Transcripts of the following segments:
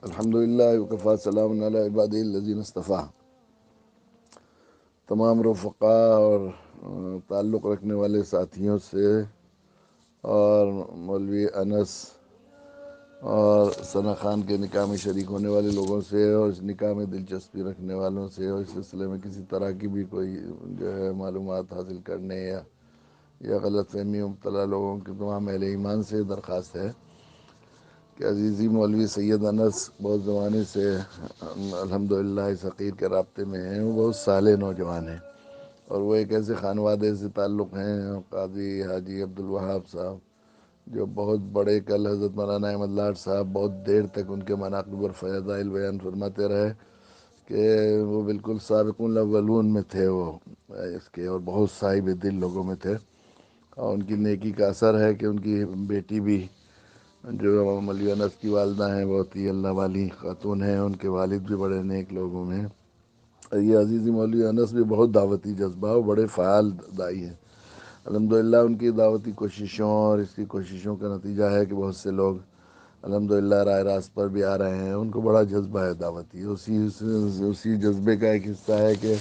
الحمدللہ وکفا سلام علی عبادہ الذین اصطفیٰ۔ تمام رفقاء اور تعلق رکھنے والے ساتھیوں سے اور مولوی انس اور ثنا خان کے نکاح میں شریک ہونے والے لوگوں سے اور اس نکاح میں دلچسپی رکھنے والوں سے اور اس سلسلے میں کسی طرح کی بھی کوئی جو ہے معلومات حاصل کرنے یا غلط فہمی مبتلا لوگوں کے تمام اہل ایمان سے درخواست ہے کہ عزیزی مولوی سید انس بہت زمانے سے الحمدللہ اس حقیر کے رابطے میں ہیں۔ وہ بہت صالح نوجوان ہیں اور وہ ایک ایسے خانوادے سے تعلق ہیں، قاضی حاجی عبدالوہاب صاحب، جو بہت بڑے، کل حضرت مولانا احمد لاڈ صاحب بہت دیر تک ان کے مناقب اور فضائل بیان فرماتے رہے کہ وہ بالکل سابقون الاولون میں تھے، وہ اس کے اور بہت صاحب دل لوگوں میں تھے، اور ان کی نیکی کا اثر ہے کہ ان کی بیٹی بھی جو مولوی انس کی والدہ ہیں بہت ہی اللہ والی خاتون ہیں، ان کے والد بھی بڑے نیک لوگوں میں ہیں۔ یہ عزیزی مولوی انس بھی بہت دعوتی جذبہ اور بڑے فعال دائی ہیں۔ الحمدللہ ان کی دعوتی کوششوں اور اس کی کوششوں کا نتیجہ ہے کہ بہت سے لوگ الحمدللہ راہ راست پر بھی آ رہے ہیں۔ ان کو بڑا جذبہ ہے دعوتی، اسی جذبے کا ایک حصہ ہے کہ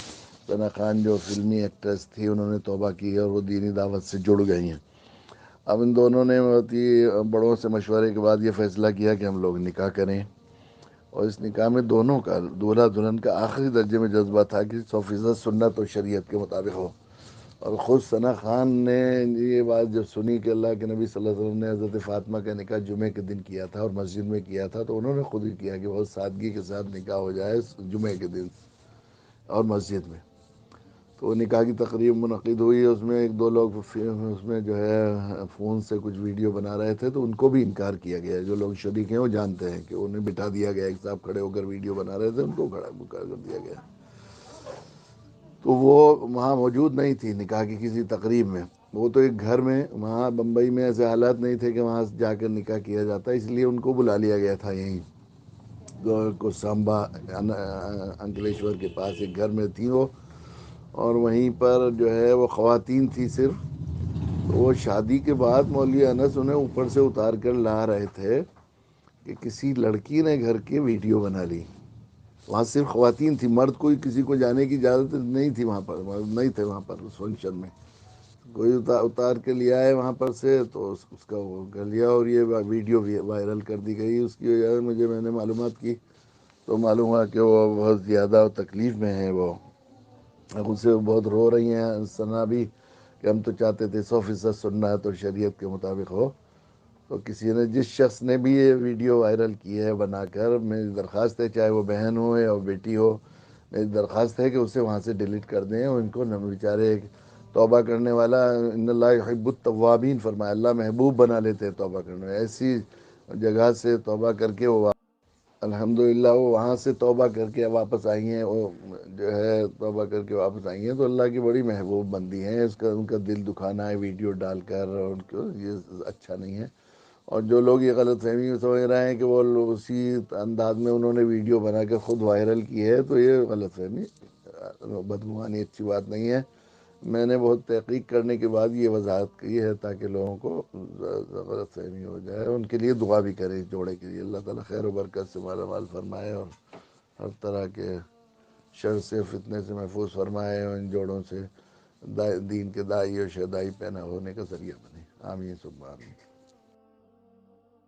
ثنا خان جو فلمی ایکٹریس تھی، انہوں نے توبہ کی اور وہ دینی دعوت سے جڑ گئی ہیں۔ اب ان دونوں نے بہت ہی بڑوں سے مشورے کے بعد یہ فیصلہ کیا کہ ہم لوگ نکاح کریں، اور اس نکاح میں دونوں کا، دولہا دلہن کا آخری درجے میں جذبہ تھا کہ 100% سنت اور شریعت کے مطابق ہو۔ اور خود ثنا خان نے یہ بات جب سنی کہ اللہ کے نبی صلی اللہ علیہ وسلم نے حضرت فاطمہ کا نکاح جمعے کے دن کیا تھا اور مسجد میں کیا تھا، تو انہوں نے خود ہی کیا کہ بہت سادگی کے ساتھ نکاح ہو جائے جمعے کے دن اور مسجد میں۔ تو نکاح کی تقریب منعقد ہوئی، اس میں ایک دو لوگ اس میں جو ہے فون سے کچھ ویڈیو بنا رہے تھے، تو ان کو بھی انکار کیا گیا۔ جو لوگ شریک ہیں وہ جانتے ہیں کہ انہیں بٹھا دیا گیا، ایک صاحب کھڑے ہو کر ویڈیو بنا رہے تھے، ان کو کھڑا کر دیا گیا۔ تو وہ وہاں موجود نہیں تھی نکاح کی کسی تقریب میں، وہ تو ایک گھر میں، وہاں بمبئی میں ایسے حالات نہیں تھے کہ وہاں جا کر نکاح کیا جاتا، اس لیے ان کو بلا لیا گیا تھا یہیں کو سامبا انکلیشور کے پاس ایک گھر میں تھی وہ، اور وہیں پر جو ہے وہ خواتین تھی صرف۔ تو وہ شادی کے بعد مولوی انس انہیں اوپر سے اتار کر لا رہے تھے کہ کسی لڑکی نے گھر کے ویڈیو بنا لی۔ وہاں صرف خواتین تھی، مرد کوئی کسی کو جانے کی اجازت نہیں تھی، وہاں پر نہیں تھے، وہاں پر اس فنکشن میں کوئی اتار کے لیا ہے وہاں پر سے، تو اس کا وہ کر لیا اور یہ ویڈیو بھی وائرل کر دی گئی۔ اس کی وجہ سے میں نے معلومات کی تو معلوم ہوا کہ وہ بہت زیادہ تکلیف میں ہے، وہ خود سے بہت رو رہی ہیں ثنا بھی کہ ہم تو چاہتے تھے 100% سنت اور شریعت کے مطابق ہو۔ تو کسی نے، جس شخص نے بھی یہ ویڈیو وائرل کی ہے بنا کر، میری درخواست ہے، چاہے وہ بہن ہو یا وہ بیٹی ہو، میری درخواست ہے کہ اسے وہاں سے ڈیلیٹ کر دیں، اور ان کو بیچارے توبہ کرنے والا، ان اللہ یحب التوابین فرمایا، اللہ محبوب بنا لیتے ہیں توبہ کرنے والے۔ ایسی جگہ سے توبہ کر کے وہ الحمدللہ وہ وہاں سے توبہ کر کے واپس آئی ہیں، وہ جو ہے توبہ کر کے واپس آئی ہیں، تو اللہ کی بڑی محبوب بندی ہیں۔ ان کا دل دکھانا ہے ویڈیو ڈال کر، اور ان کو یہ اچھا نہیں ہے۔ اور جو لوگ یہ غلط فہمی سمجھ رہے ہیں کہ وہ اسی انداز میں انہوں نے ویڈیو بنا کے خود وائرل کی ہے، تو یہ غلط فہمی، بدگمانی اچھی بات نہیں ہے۔ میں نے بہت تحقیق کرنے کے بعد یہ وضاحت کی ہے تاکہ لوگوں کو غلط فہمی ہو جائے، ان کے لیے دعا بھی کریں، اس جوڑے کے لیے اللہ تعالیٰ خیر و برکت سے مالا مال فرمائے اور ہر طرح کے شر سے، فتنے سے محفوظ فرمائے، اور ان جوڑوں سے دین کے دائی اور شہدائی پیدا ہونے کا ذریعہ بنے، آمین ثم آمین۔